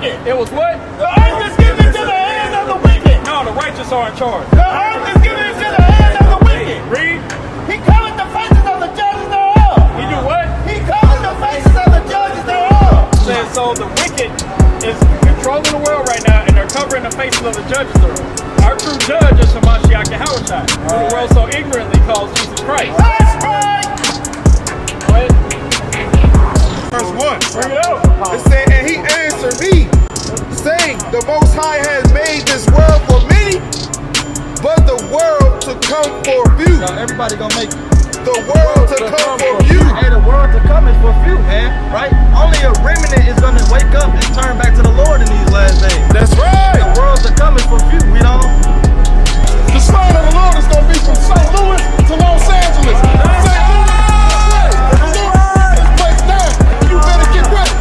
wicked. It was what? The earth is given to the hand of the wicked. No, the righteous are in charge. The earth is given into the hand of the wicked. Read. He covered the faces of the judges thereof. He do what? He covered the faces of the judges thereof. Says so the wicked is controlling the world right now, and they're covering the faces of the judges thereof. Our true judge is Shamashiach Yahushua, who the world so ignorantly calls Jesus Christ. That's right. Go ahead. Verse 1. Bring it out. It said, and he answered me, saying, the Most High has made this world for many, but the world to come for few. Now everybody gonna make it. The world to come for few. Hey, the world to come is for few, man. Right? Only a remnant is gonna wake up and turn back to the Lord in these last days. That's right. The world to come is for few. We don't. The sign of the Lord is going to be from St. Louis to Los Angeles. St. Louis is break down. You better get ready.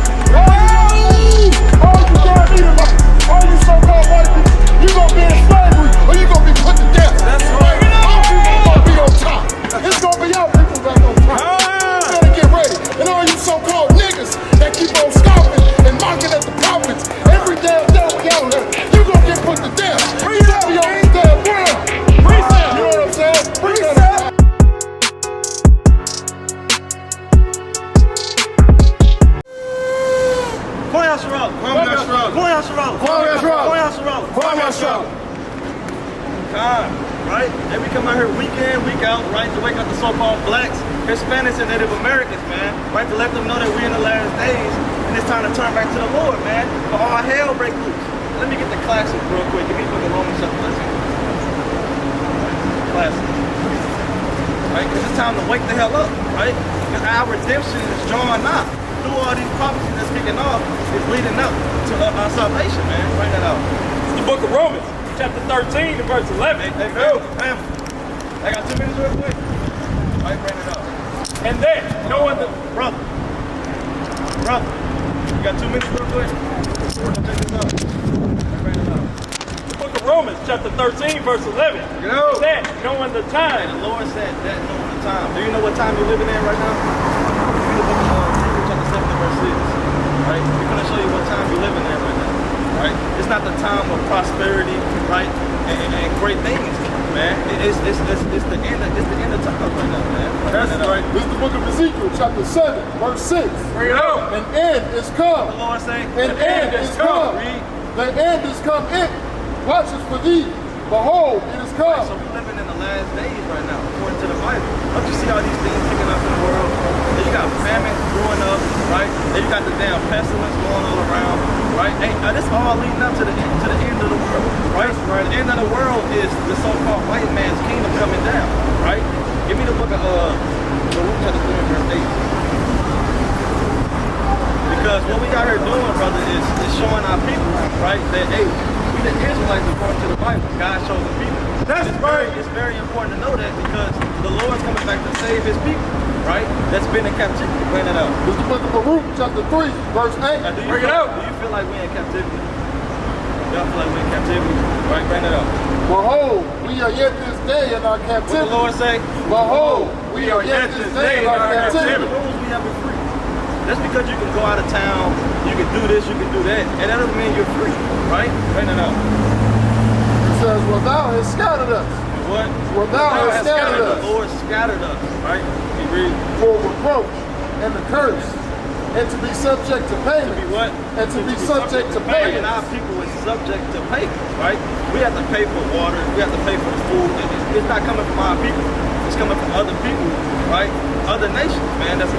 All you damn Edomites, all you so-called white people, you going to be in slavery or you going to be put to death. That's right. Our people going to be on top. It's going to be our people back on top. You better get ready. And all you so-called niggas that keep on scoffing and mocking at the prophets every damn day we out here, you going to get put to death. You going to be on this damn ground. You know what I'm saying? Reset. Right? And we come out here week in, week out, right, to wake up the so-called blacks, Hispanics, and Native Americans, man, right, to let them know that we're in the last days, and it's time to turn back to the Lord, man, for all hell break loose. Let me get the classic real quick. Give me the book of Romans chapter 13. Classic. Right, because it's time to wake the hell up, right? Because our redemption is drawing nigh. Through all these prophecies that's kicking off, is leading up to our salvation, man. Bring that out. It's the book of Romans, chapter 13, and verse 11. Hey, fam. I got 2 minutes real quick. All right, bring it up. And then, knowing the Brother, you got 2 minutes real quick? Check this out. Bring it up. the book of Romans, chapter 13, verse 11. Yo. That, knowing the And time. the Lord said that knowing the time. Do you know what time you're living in right now? Read the book of Hebrews chapter 7 and verse 6. Right? We're going to show you what time you're living in right now. Right? It's not the time of prosperity, right? And great things, man. It's the end of time right now, man. That's right. This is the book of Ezekiel, chapter 7, verse 6. Bring it out. An end is come. The Lord saying, An end is come. Read. The end is come. It watches for thee. Behold, it is come. So we're living in the last days right now, according to the Bible. Don't you see all these things picking up in the world? And you got famine growing up, right? And you got the damn pestilence going all around, right? And this all leading up to the end of the world, right? The end of the world is the so-called white man's kingdom coming down, right? Give me the book of Luke chapter 3 and verse 8. Because what we out here doing, brother, is showing our people, right, that hey, we the Israelites according to the Bible. God shows the people. That's right. It's very important to know that because the Lord's coming back to save his people, right? That's been in captivity. Bring it out. This is the book of Baruch, chapter 3, verse 8. Now, Bring it out. Do you feel like we're in captivity? Y'all feel like we're in captivity? Right, bring it out. Behold, we are yet this day in our What the captivity. Lord say? Behold, we are yet this day in our captivity. When was we ever free? That's because you can go out of town, you can do this, you can do that, and that doesn't mean you're free, right? Bring it out. It says, well, thou hast scattered us. What? Well, thou hast scattered us. The Lord scattered us, right? He read. For reproach and the curse, and to be subject to To payment. be what? And to be subject to payment. And our people is subject to payment, right? We have to pay for water, we have to pay for the food. It's not coming from our people, it's coming from other people, right? Other nations, man, that's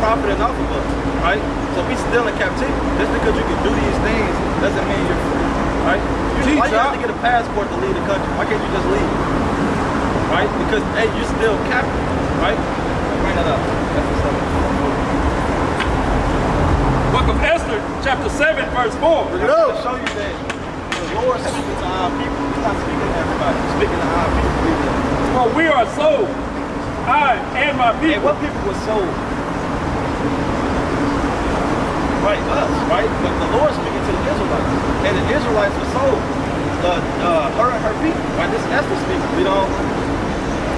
profiting off of us, right? So we still in captivity. Just because you can do these things doesn't mean you're free, right? Why you have to get a passport to leave the country? Why can't you just leave? Right? Because, hey, you're still captive, right? Bring that up. That's the stuff. Book of Esther, chapter 7, verse 4. Bring it up. To show you that the Lord speaking to our people. He's not speaking to everybody. He's speaking to our people. For we are sold, I and my And people. what people were sold? Right, us, right? But the Lord speaking to the Israelites. And the Israelites were sold. Her and her people. Right? This is Esther speaking. We don't.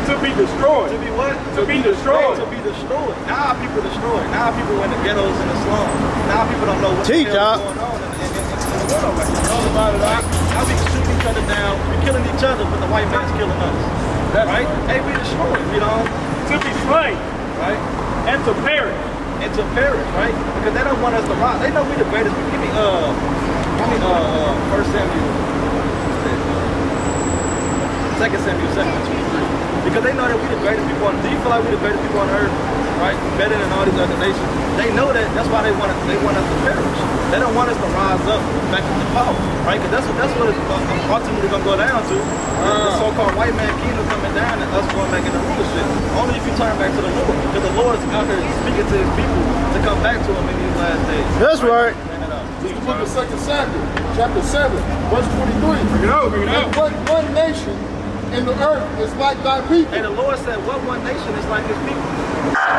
To be destroyed. To be what? To be destroyed. To be destroyed. Now people destroyed. Now people in the ghettos and the slums. Now people don't know what the hell is going on in the world right now. All about it, right? Now we can shoot each other down. We're killing each other, but the white man's killing us. Right? Hey, we destroyed, you know? To be slain. Right? And to perish. And to perish, right? Because they don't want us to rise. They know we the greatest. Give me 1 Samuel. 2 Samuel 7:23. Because they know that we the greatest people on. Do you feel like we the greatest people on earth? Right? Better than all these other nations. They know that. That's why they want us to perish. They don't want us to rise up back into power, right? Because that's what it's ultimately gonna go down to. The so-called white man kingdom coming down and us going back into rulership. Only if you turn back to the Lord. Because the Lord is out here speaking to his people to come back to him in these last days. That's right. This is the book of 2 Samuel, chapter 7, verse 23. Bring it out, bring it out. One nation in the earth is like thy people. And the Lord said, what one nation is like his people?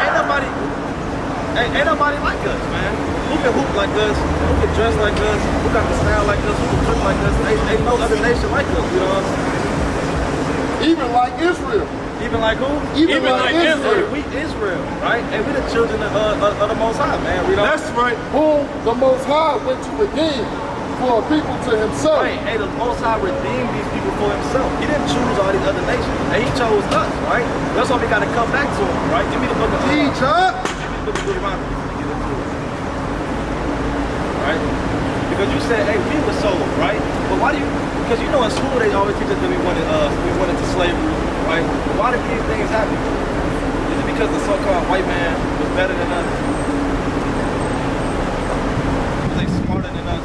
Ain't nobody like us, man. Who can hoop like us? Who can dress like us? Who got the style like us? Who can cook like us? Ain't no other nation like us, you know what I'm saying? Even like Israel. Even like who? Even like Israel. We Israel, right? And we the children of the Most High, man. We don't. That's right. Whom the Most High went to redeem for a people to himself. Right. Hey, the Most High redeemed these people for himself. He didn't choose all these other nations. And he chose us, right? That's why we got to come back to him, right? Give me the book of Teach up. Give me the book of Deuteronomy. Get into it. Right? Because you said, hey, we were sold, right? But why do you? Because you know in school they always teach us that we went into slavery, right? But why did these things happen? Is it because the so-called white man was better than us? Was they smarter than us?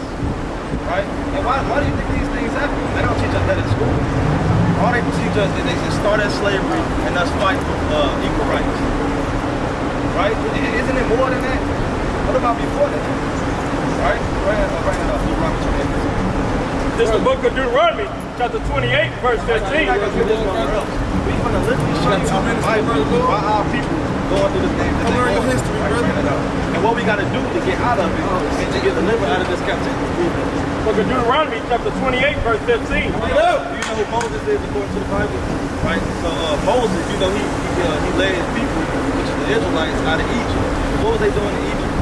Right? And why do you think these things happen? They don't teach us that in school. All they teach us is they start at slavery and us fight for equal rights. Right? Isn't it more than that? What about before that? Right? Bring it up. Deuteronomy 28. This is the book of Deuteronomy, chapter 28, verse 15. We're going to literally show you how the Bible, why our people going through the things that they're going through. And what we got to do to get out of it and to get delivered out of this captivity. Book of Deuteronomy, chapter 28, verse 15. Do you know who Moses is according to the Bible? Right? So Moses, you know, he led his people, which is the Israelites, out of Egypt. What was they doing in Egypt?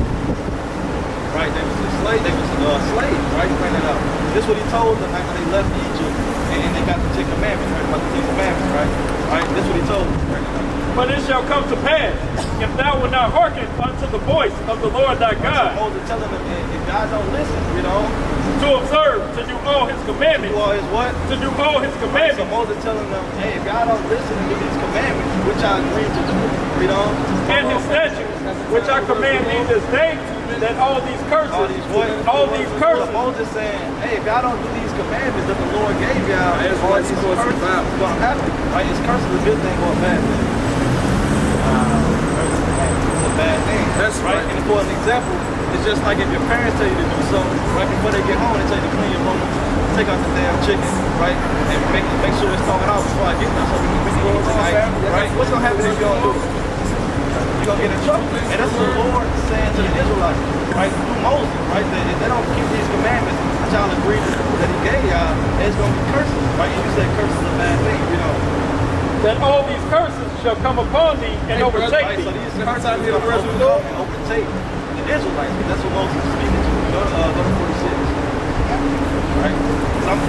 Right? They was slaves, right? Bring that up. This is what he told them after they left Egypt and they got the 10 Commandments, right? About the 10 Commandments, right? Right? This is what he told them. Bring it up. But it shall come to pass, if thou wilt not hearken unto the voice of the Lord thy God, So Moses telling them, if God don't listen, you know, to observe, to do all his commandments, do all his what? to do all his So commandments, Moses telling them, hey, if God don't listen to these commandments, which I agree to do, you know, and his statutes, which I command thee this day, that all these curses, all these what? all these curses, So Moses saying, hey, if y'all don't do these commandments that the Lord gave y'all, all these curses is going to happen. Right? His curse is a good thing or a bad thing? It's a bad thing. That's right. And for an example, it's just like if your parents tell you to do something, right before they get home, they tell you to clean your room, take out the damn chicken, right? And make sure it's thrown out before I get there so we can eat tonight, right? What's going to happen if you don't do it? You're going to get in trouble. And that's what the Lord is saying to the Israelites, right? Through Moses, right? That if they don't keep these commandments, which y'all agree that he gave y'all, it's going to be curses, right? And you said curses is a bad thing, you know. that all these curses shall come upon thee and overtake Right, thee. so these curses are going to overtake the Israelites. That's what Moses is speaking to. Go to 46. Right?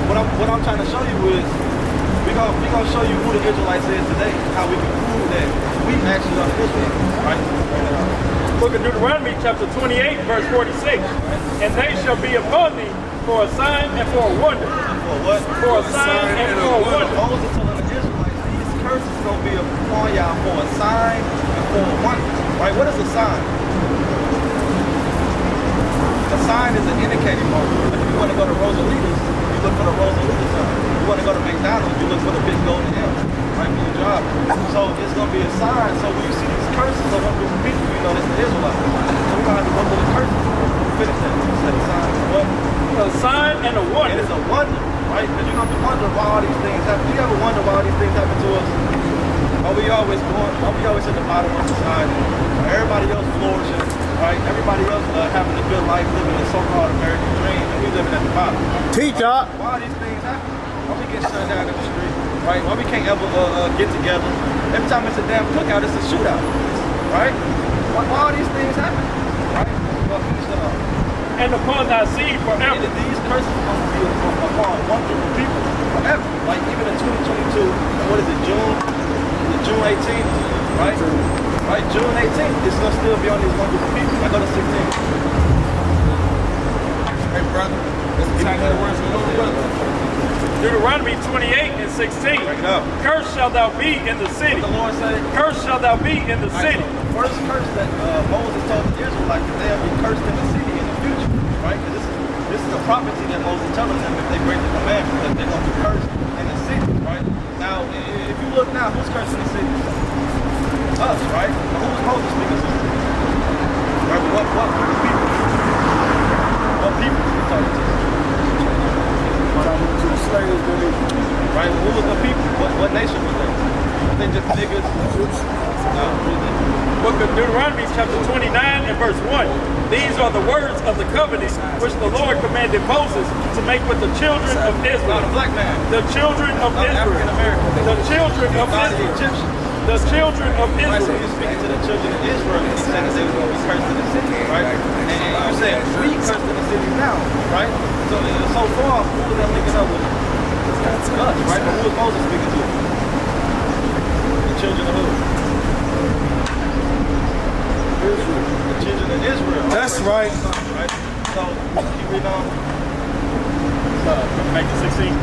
What I'm trying to show you is we're gonna show you who the Israelites is today, how we can prove that we actually are the Israelites. Right? Book of Deuteronomy, chapter 28, verse 46. And they shall be upon thee for a sign and for a wonder. For what? For a sign and for a wonder. Moses telling the Israelites these curses gonna be upon y'all for a sign and for a wonder. Right? What is a sign? A sign is an indicating mark. Like if you want to go to Rosalita's, you look for the Rosalita sign. You want to go to McDonald's, you look for the big golden M. Right? When you drive. So it's gonna be a sign. So when you see these curses on one group of people, you know that's the Israelites. So we're gonna have to go through the curses. Finish that. You said a sign. What? A sign and a And wonder. it's a wonder, right? Because you're going to wonder why all these things happen. Do you ever wonder why all these things happen to us? Are we always at the bottom of society? Everybody else flourishing, right? Everybody else having a good life, living a so-called American dream, and we living at the bottom. Teach up. Why are these things happening? Why we get shut down in the street, right? Why we can't ever get together, Every time it's a damn cookout, it's a shootout, right? Why all these things happen, right? Well, finish that off. And upon thy seed forever. And these curses are going to be upon one group of people forever. Like even in 2022, what is it, June 18th, right? Right, June 18th, it's going to still be on these one group of people. I go to 16. Hey, brother, let's attack the words of the Lord, brother. Deuteronomy 28 and 16. Break it up. Cursed shalt thou be in the city. What the Lord said. Cursed shalt thou be in the city. The first curse that Moses told the Israelites that they'll be cursed in the city in the future, right? Because this is a prophecy that Moses telling them if they break the commandments that they're going to be cursed in the city, right? Now, if you look now, who's cursed in the city? Us, right? Now, who was Moses speaking to? Right? What people? What people he talking to? To the slaves, right? Who was the people? What nation was they? Were they just niggas? No. Book of Deuteronomy chapter 29 and verse 1. These are the words of the covenant which the Lord commanded Moses to make with the children of Israel. Not a black man. The children of Not Israel. African American. The children of Not the Israel. Egyptians. The children of Right, so Israel. you're speaking to the children of Israel, and he said that they were going to be cursed in the city, right? And you said we cursed in the city now, right? So far, who was that linking up with? Us, right? But who was Moses speaking to? The children of who? Israel. The children of Israel. That's right. Right? So, keep reading on. Back to 16.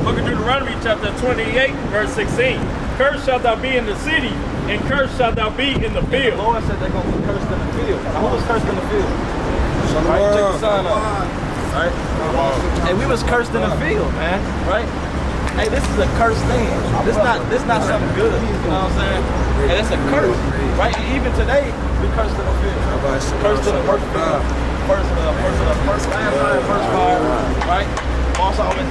Book of Deuteronomy chapter 28 verse 16. Cursed shalt thou be in the city, and cursed shalt thou be in the The field. Lord said they're going to be cursed in the field. Now, who was cursed in the field? Right? Check the sign up. Right? Hey, we was cursed in the field, man. Right? Hey, this is a cursed thing. This not something good. You know what I'm saying? And it's a curse. Right? And even today, we cursed in the field. Cursed in the first field. First fire. Right? Boss always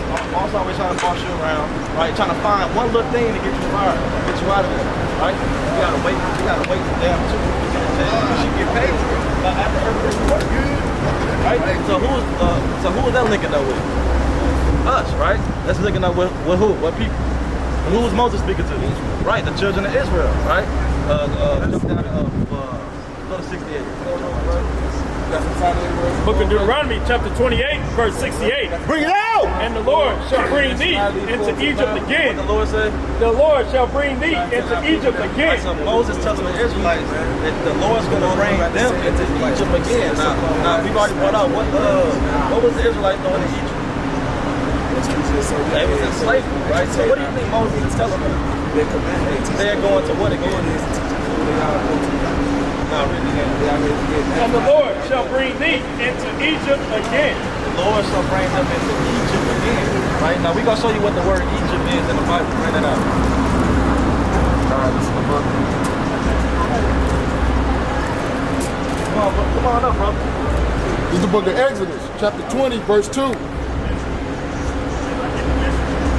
trying to boss you around, right? Trying to find one little thing to get you fired, get you out of there, right? You gotta wait for damn 2 weeks. You should get paid after every work, right? So who is that linking up with? Us, right? That's linking up with who? What people? And who was Moses speaking to? Right, the children of Israel, right? Go to 68. Book of Deuteronomy chapter 28 verse 68. Bring it out! And the Lord shall bring thee into Egypt again. What the Lord said? The Lord shall bring thee into Egypt again. So Moses telling the Israelites that the Lord's going to bring them into Egypt again. Now we've already brought out what was the Israelites doing in Egypt? They was in slavery, right? So what do you think Moses is telling them? They're going to what again? Not really. And the Lord shall bring thee into Egypt again. The Lord shall bring them into Egypt again. Right? Now we're going to show you what the word Egypt is in the Bible. Bring it up. Come on up, bro. This is the book of Exodus, chapter 20, verse 2.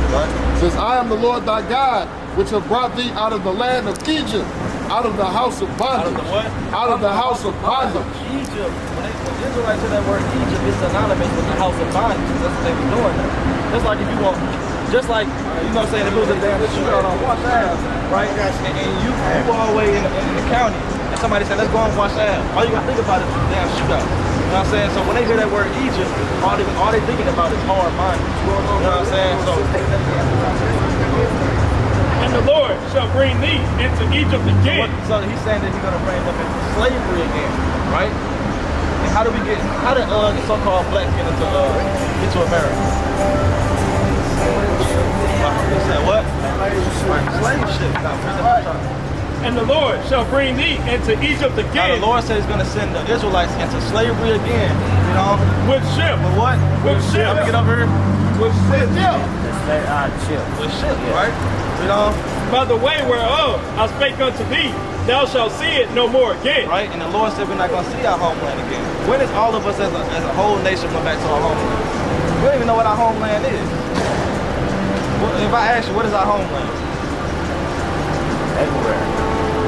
Right? It says, I am the Lord thy God, which have brought thee out of the land of Egypt, out of the house of bondage. Out of the what? Out of the house of bondage. Egypt. When the Israelites say that word Egypt, it's synonymous with the house of bondage. That's what they be doing now. Just like if you want, just like, you know what I'm saying, if it was a damn shootout on Wash Ave, right? And you go all the way in the county, and somebody said, let's go on Wash Ave. All you got to think about is the damn shootout. You know what I'm saying? So when they hear that word Egypt, all they thinking about is hard bondage. You know what I'm saying? So And the Lord shall bring thee into Egypt again. So he's saying that he's going to bring them into slavery again, right? And how did the so-called blacks get into America? He said what? Slave ship. And the Lord shall bring thee into Egypt Now again. the Lord says he's going to send the Israelites into slavery again, you know? With ship. With what? With ship. Let me get over here. With ship. With ship, right? You know? By the way whereof I spake unto thee, thou shalt see it no more again. Right? And the Lord said we're not going to see our homeland again. When is all of us as a whole nation went back to our homeland? We don't even know what our homeland is. If I ask you, what is our homeland? Everywhere.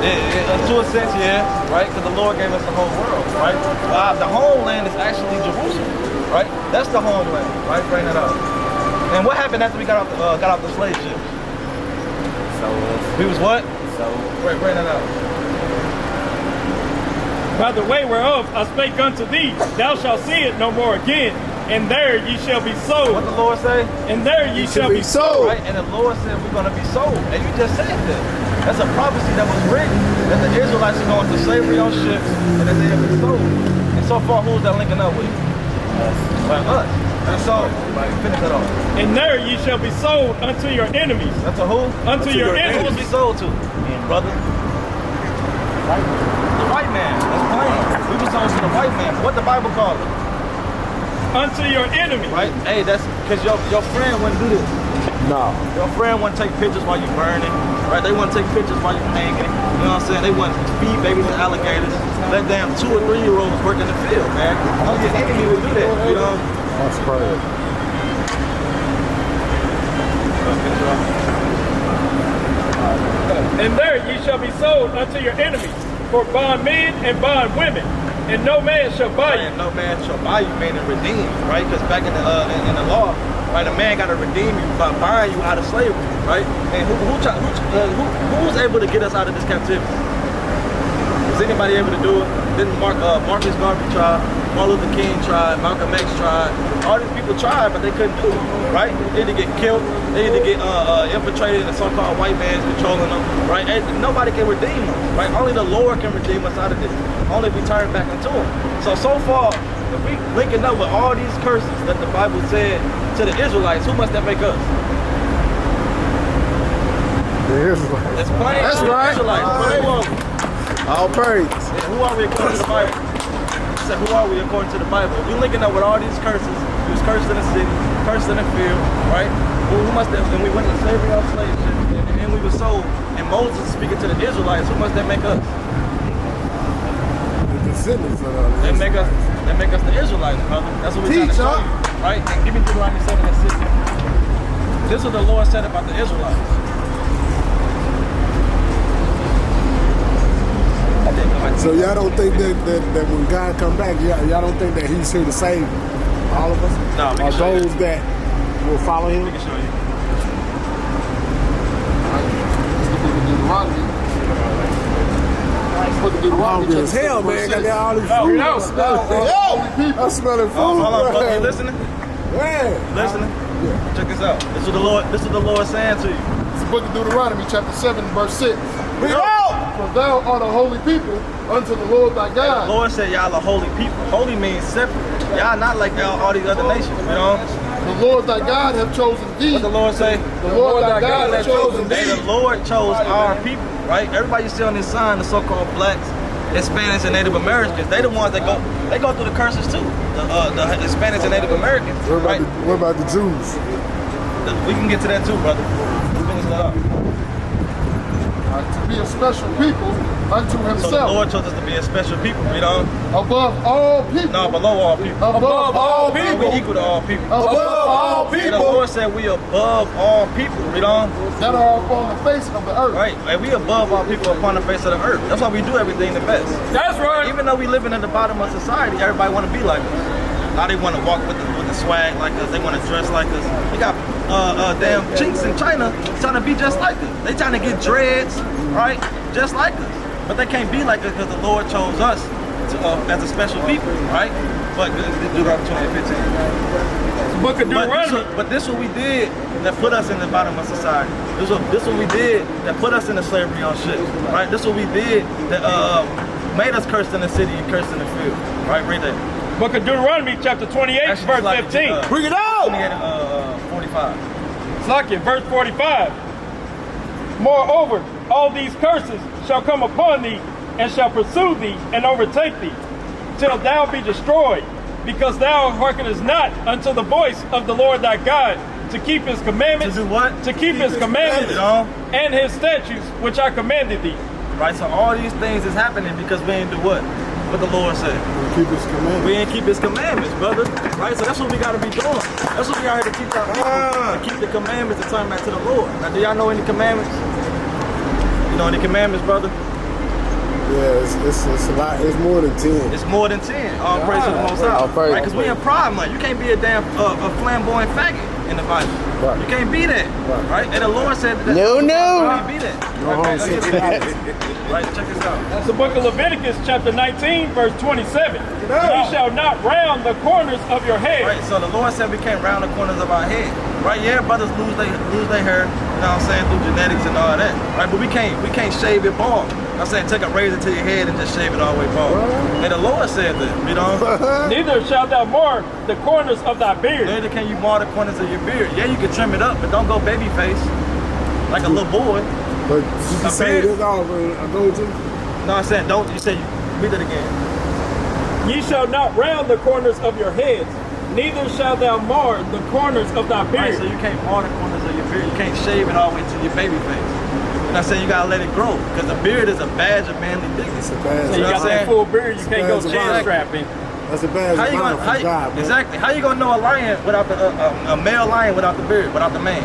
To a sense, yeah, right? Because the Lord gave us the whole world, right? The homeland is actually Jerusalem, right? That's the homeland, right? Bring that up. And what happened after we got off the slave ships? We was what? Wait, bring that out. By the way whereof I spake unto thee, thou shalt see it no more again, and there ye shall be sold. What the Lord say? And there ye shall be sold. Right, and the Lord said we're going to be sold. And you just said that. That's a prophecy that was written, that the Israelites are going to slavery on ships, and that they'll be sold. And so far, who's that linking up with? Us. Like us. And so, finish that off. And there ye shall be sold unto your enemies. That's a who? Unto your Who will enemies. be sold to? Brother? The white man. That's plain. We were sold to the white man. What the Bible calls it? Unto your enemies. Right? Hey, that's because your friend wouldn't do this. No. Your friend wouldn't take pictures while you burning. Right? They wouldn't take pictures while you hanging. You know what I'm saying? They wouldn't feed babies to alligators. Let damn 2 or 3 year olds work in the field, man. Only your enemy would do that. You know? That's crazy. And there ye shall be sold unto your enemies, for bondmen and bondwomen, and no man shall buy you. And no man shall buy you, meaning redeem, right? Because back in the law, right, a man got to redeem you by buying you out of slavery, right? And who was able to get us out of this captivity? Was anybody able to do it? Didn't Marcus Garvey try? Martin Luther King tried, Malcolm X tried. All these people tried, but they couldn't do it, right? They either get killed, they either get infiltrated, and so-called white man's controlling them, right? And nobody can redeem them, right? Only the Lord can redeem us out of this. Only if we turn back into Him. So far, if we linking up with all these curses that the Bible said to the Israelites, who must that make us? The Israelites. It's plain. That's The right. Israelites. But who are we? All praise. Who are we according to the Bible? I said, who are we according to the Bible? If we linking up with all these curses, we was cursed in the city, cursed in the field, right? Who must that, and we went into slavery on slave ships, and then we were sold, and Moses speaking to the Israelites, who must that make us? The descendants of the They make us the Israelites, brother. That's what we Teach, trying to show you, right? And give me Deuteronomy 7 and 6. This is what the Lord said about the Israelites. So y'all don't think that when God come back, y'all don't think that He's here to save all of us? No, we can or show you. those that will follow Him? We can show you. I'm hungry as hell, man. Got all these food. I'm smelling food. Hold on, brother. man. You listening? Yeah. Listening? Check this out. This is the Lord saying to you. It's the book of Deuteronomy, chapter 7, verse 6. Behold! For thou art a holy people unto the Lord thy The God. Lord said y'all are holy people. Holy means separate. Y'all not like all these other nations, you know? The Lord thy God have chosen thee. What the Lord say? The Lord thy God have chosen Hey, thee. the Lord chose our people, right? Everybody you see on this sign, the so-called blacks, Hispanics, and Native Americans, they the ones that go through the curses too. The Hispanics and Native Americans, right? What about the Jews? We can get to that too, brother. We finish that up. To be a special people unto So the Himself. Lord chose us to be a special people, you know? Above all people. No, below all people. Above all people. We equal to all people. Above all And the people Lord said we above all people, you know? that are upon the face of the earth. Right, and we above all people upon the face of the earth. That's why we do everything the best. That's right. Even though we living at the bottom of society, everybody want to be like us. Now they want to walk with the swag like us. They want to dress like us. We got damn chinks in China trying to be just like us. They trying to get dreads, right, just like us. But they can't be like us because the Lord chose us to, as a special people, right? But Deuteronomy 20:15. Book of Deuteronomy. But this what we did that put us in the bottom of society. This what we did that put us in the slavery on ships, right? This what we did that made us cursed in the city and cursed in the field, right? Read that. Book of Deuteronomy, chapter 28, Actually, verse it's like 15. Bring it out! 45. It's like it, verse 45. Moreover, all these curses shall come upon thee, and shall pursue thee, and overtake thee, till thou be destroyed, because thou hearkenest not unto the voice of the Lord thy God, to keep His commandments, To do what? To keep His commandments, You know? and His statutes, which I commanded thee. Right, so all these things is happening because we ain't do what? What the Lord said. Keep His commandments. We ain't keep His commandments, brother. Right, so that's what we gotta be doing. That's what we are here to teach our people. To keep the commandments and turn back to the Lord. Now, do y'all know any commandments? You know any commandments, brother? Yeah, it's a lot. It's more than 10. It's more than 10. All praise to the Most High. All praise. Right, because we in pride month. You can't be a damn a flamboyant faggot in the Bible. Right. You can't be that. Right. And the Lord said that No, you no. can't be that. No homosexuality. Right, check this out. That's the book of Leviticus, chapter 19, verse 27. Ye shall not round the corners of your head. Right, so the Lord said we can't round the corners of our head. Right, yeah, brothers lose their hair, you know what I'm saying, through genetics and all that. Right, but we can't shave it bald. I'm saying take a razor to your head and just shave it all the way bald. And the Lord said that, you know. Neither shalt thou mar the corners of thy beard. Neither can you mar the corners of your beard. Yeah, you can trim it up, but don't go baby face like a little boy. But you can say this all I go to. No, I'm saying don't. You say read it again. Ye shall not round the corners of your heads, neither shalt thou mar the corners of thy Right, beard. so you can't mar the corners of your beard. You can't shave it all the way to your baby face. And I said you gotta let it grow, because the beard is a badge of manly dignity. It's a badge. So you know got what I'm that full beard, you can't go It's a chin badge. strapping. That's a badge How you of honor gonna from God, man. exactly? How you gonna know a lion without the a male lion without the beard, without the mane?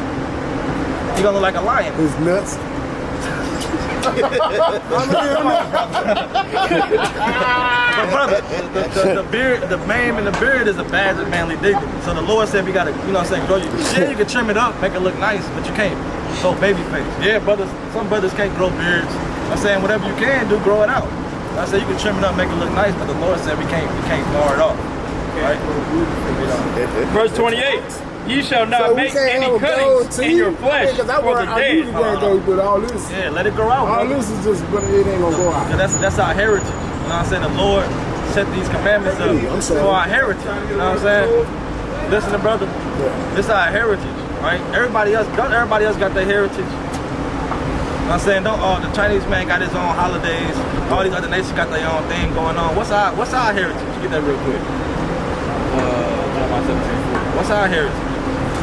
You gonna look like a lion. His nuts. But brother, the beard, the mane and the beard is a badge of manly dignity. So the Lord said we gotta, you know what I'm saying, grow you. Yeah, you can trim it up, make it look nice, but you can't go baby face. Yeah, brothers, some brothers can't grow beards. I'm saying whatever you can do, grow it out. I said you can trim it up, make it look nice, but the Lord said we can't bar it off. Right? Verse 28. Ye shall not So we make can't any have a gold cuttings in teeth? your flesh Because for the I usually dead. can't go with all this. Yeah, let it grow out. All brother. this is just, but it ain't gonna go out. That's our heritage. You know what I'm saying? The Lord set these commandments up I'm sorry. for our heritage. You know what I'm saying? Listen to brother. This is our heritage, right? Everybody else got their heritage. You know what I'm saying? Don't the Chinese man got his own holidays. All these other nations got their own thing going on. What's our heritage? Get that real quick. Jeremiah 17:4. What's our heritage?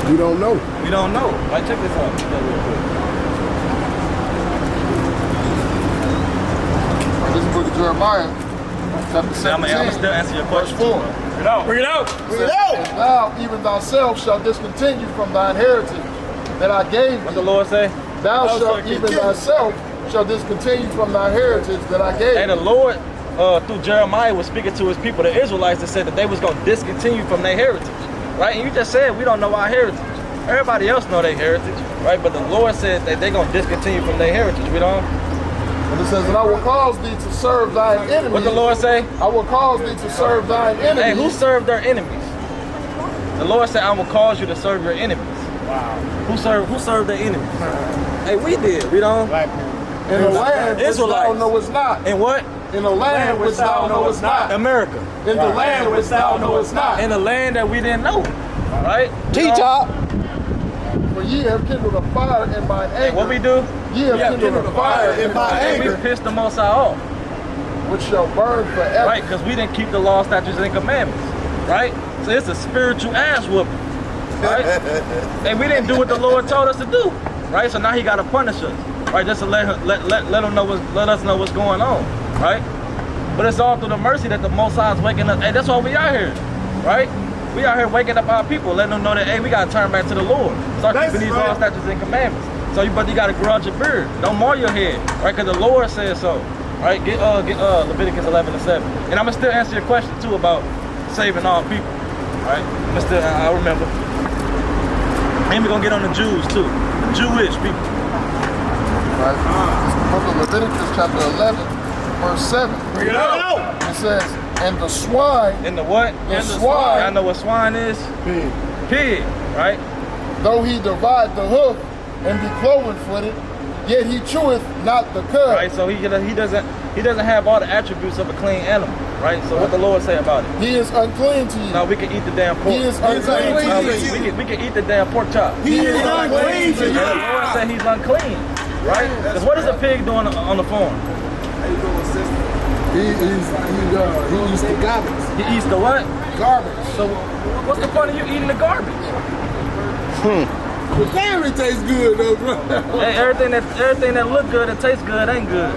You don't know. We don't know. Like, check this out. Get that real quick. This is book of Jeremiah, chapter 17. I'm gonna still answer your question. Verse 4. Bring it out. Bring it out. And thou, even thyself, shalt discontinue from thine heritage that I gave What thee. the Lord say? Thou shalt even thyself shall discontinue from thy heritage that I gave And the thee. Lord, through Jeremiah, was speaking to his people, the Israelites, that said that they was going to discontinue from their heritage, right? And you just said we don't know our heritage. Everybody else know their heritage, right? But the Lord said that they're going to discontinue from their heritage. We don't. And it says, and I will cause thee to serve thine enemies. What the Lord say? I will cause thee to serve thine enemies. Hey, who served their enemies? The Lord said, I will cause you to serve your enemies. Wow. Who served their enemies? Hey, we did. We don't. In the land which thou Israelites. knowest not. In what? In the land which thou knowest not. America. In the land which thou knowest not. In the land that we didn't know, right? T-top. For ye have kindled a fire in mine anger. What we do? Ye have kindled a fire in my And we anger, pissed the Most High off, which shall burn forever. right? Because we didn't keep the law, statutes, and commandments, right? So it's a spiritual ass whooping, right? And we didn't do what the Lord told us to do, right? So now He got to punish us, right? Just to let us know what's going on, right? But it's all through the mercy that the Most High is waking up. Hey, that's why we out here, right? We out here waking up our people, letting them know that, hey, we got to turn back to the Lord. Start keeping these laws, statutes, and commandments. So you got to grow out your beard. Don't mar your head, right? Because the Lord says so, right? Get Leviticus 11:7. And I'm going to still answer your question, too, about saving all people, right? I remember. And we're going to get on the Jews, too. The Jewish people. Right? It's the book of Leviticus chapter 11, verse 7. Bring it out. It says, and the swine, And the what? The swine. I know what swine is. pig, Pig, right? though he divide the hoof and be cloven-footed, yet he cheweth not the cud. Right, so he doesn't have all the attributes of a clean animal, right? So what the Lord say about it? He is unclean to you. No, we can eat the damn pork. He is unclean No, to you. we can eat the damn pork chop. He is unclean to And the you. Lord said he's unclean, right? Because what is a pig doing on the farm? He eats the garbage. He eats the what? Garbage. So what's the point of you eating the garbage? The garbage tastes good though, bro. Hey, everything that look good and tastes good ain't good.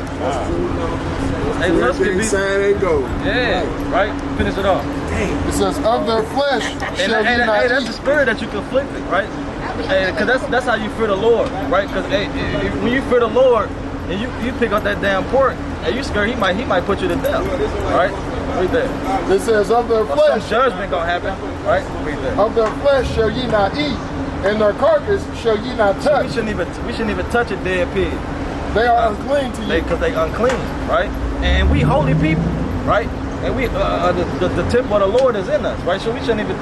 Hey, looks can be. ain't gold. Yeah, right? Finish it off. It says, of their flesh And shall ye not that's the eat. spirit that you conflicted, right? Because that's how you fear the Lord, right? Because when you fear the Lord and you pick up that damn pork and you scared, he might put you to death, right? Read that. It says, of their Some flesh, judgment gonna happen, right? Read that. of their flesh shall ye not eat, and their carcass shall ye not We touch. shouldn't even touch a dead pig. They are unclean to you. Because they unclean, right? And we holy people, right? And we the temple of the Lord is in us, right? So we shouldn't even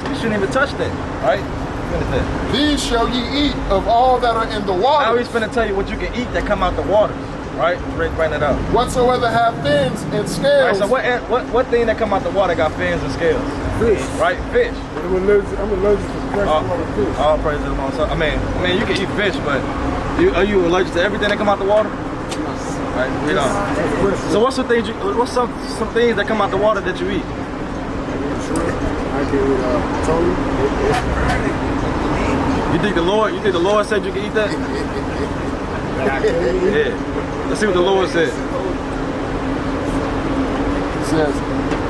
touch that, right? Finish that. These shall ye eat of all that are in the I always water. finna tell you what you can eat that come out the waters, right? Bring it out. Whatsoever have fins and Right, scales. so what thing that come out the water got fins and scales? Fish. Right, fish. I'm allergic to freshwater fish. All praise to the Most High. I mean, you can eat fish, but are you allergic to everything that come out the water? Right, you know. So what's some things some things that come out the water that you eat? I can eat Tony. You think the Lord said you can eat that? Yeah. Let's see what the Lord said. It says,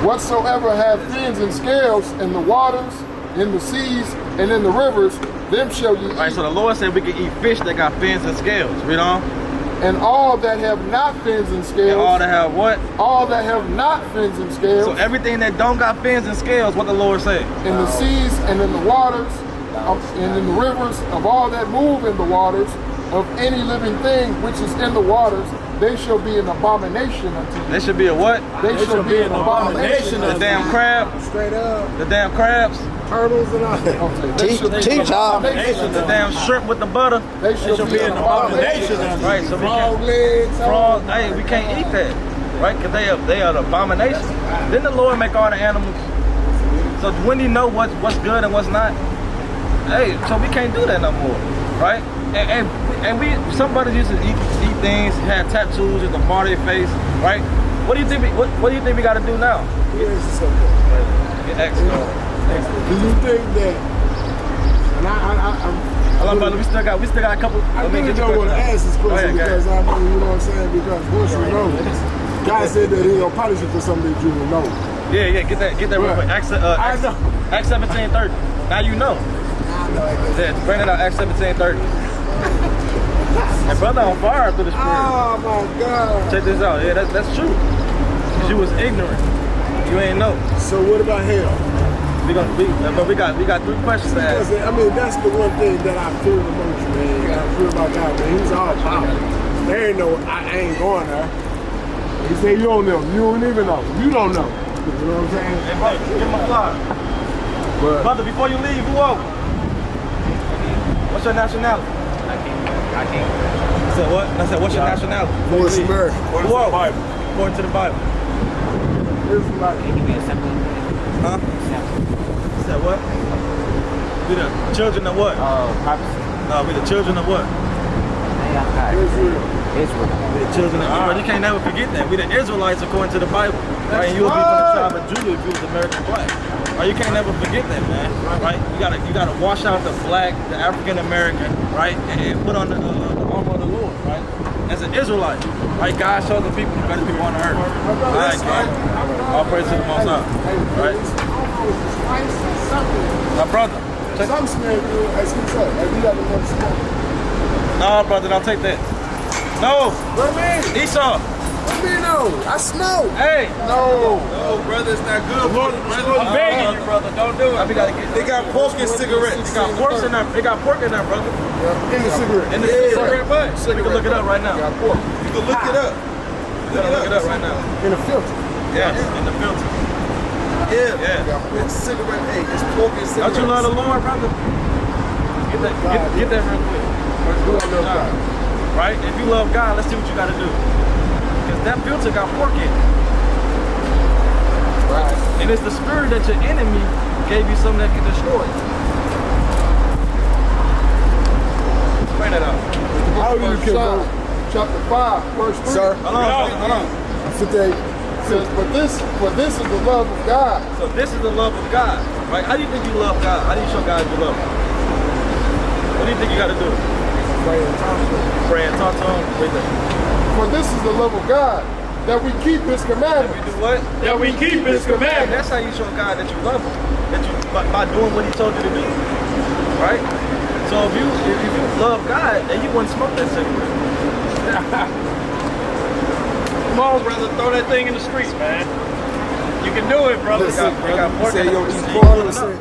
whatsoever have fins and scales in the waters, in the seas, and in the rivers, them shall ye eat. All right, so the Lord said we can eat fish that got fins and scales. Read on. And all that have not fins and scales. And all that have what? All that have not fins and scales. So everything that don't got fins and scales, what the Lord say? In the seas and in the waters, and in the rivers, of all that move in the waters, of any living thing which is in the waters, they shall be an abomination unto you. They should be a what? They shall be an abomination The unto damn you. crab? Straight up. The damn crabs? Turtles and all that. Okay, they shall be an Teach y'all. abomination The unto damn shrimp with the butter? you. They shall be an abomination unto you. Right, so we Frog can't, legs. frog, hey, we can't eat that, right? Because they are the abomination. Didn't the Lord make all the animals? So when you know what's good and what's not, hey, so we can't do that no more, right? And we, some brothers used to eat things, had tattoos with the bar of their face, right? What do you think? What do you think we got to do now? Do you think that? And Hello, brother. We still got a couple. I let me really get your don't want to question out. ask this Go question ahead, because I know, you know what I'm saying, because once you know, God said that he gonna punish you for something that you will know. Yeah, get that real quick. Acts 17:30. Now you know. Yeah, bring it out. Acts 17:30. And brother on fire through the Spirit. Oh my God. Check this out. Yeah, that's true. Cause you was ignorant. You ain't know. So what about hell? But we got 3 questions to ask. Because, I mean, that's the one thing that I feel the most, man. I feel about God, man. He's all powerful. There ain't no, I ain't going there. He said, you don't know. You don't even know. You don't know. You know what I'm saying? Hey, brother, give him a fly. But Brother, before you leave, who are we? What's your nationality? I can't. I said what? I said, what's your nationality? Voice America. Who are we? According to the Bible. It's like, Can you be a simple? Huh? You said what? We the children of what? Prophecy. No, we the children of what? Israel. Israel. We the children of Israel. You can't never forget that. We the Israelites according to the Bible. Right? And you would be from the tribe of Judah if you was American black. Right? You can't never forget that, man. Right? You gotta wash out the black, the African American, right? And put on the armor of the Lord, right? As an Israelite, right? God showed the people, the better people on the earth. All right, King. All praise to the Most High. Right? My brother. Some smell good. As he said, like you got to know smoke. No, brother, don't take that. No, What man? Esau. What me know? I smoke. Hey. No. No, brother, it's not good for you, brother. I'm begging you, brother. Don't do it. We gotta get. They got pork and cigarettes. They got pork in there. They got pork in there, brother. In the cigarette. In the cigarette butt. You can look it up right now. Got pork. You can look it up. You gotta look it up right now. In the filter. Yes, in the filter. Yeah. It's cigarette. Hey, it's pork and cigarettes. Don't you love the Lord, brother? Get that real quick. Do I love God? Right? If you love God, let's see what you gotta do. Because that filter got pork in it. Right. And it's the spirit that your enemy gave you something that can destroy you. Bring that out. How do you First kill John, God? chapter 5, verse 3. Sir? Hold on. 58. Says, for this is the love of God. So this is the love of God, right? How do you think you love God? How do you show God you love Him? What do you think you got to do? Pray and talk to him. Pray and talk to Him. Wait there. For this is the love of God, that we keep His We commandments. do what? That we keep His And commandments. that's how you show God that you love Him. That you by doing what He told you to do, right? So if you love God, then you wouldn't smoke that cigarette. Come on, brother, throw that thing in the streets, man. You can do it, brother. They got pork Say, in yo, it. these You ain't pork, pulling up. Say,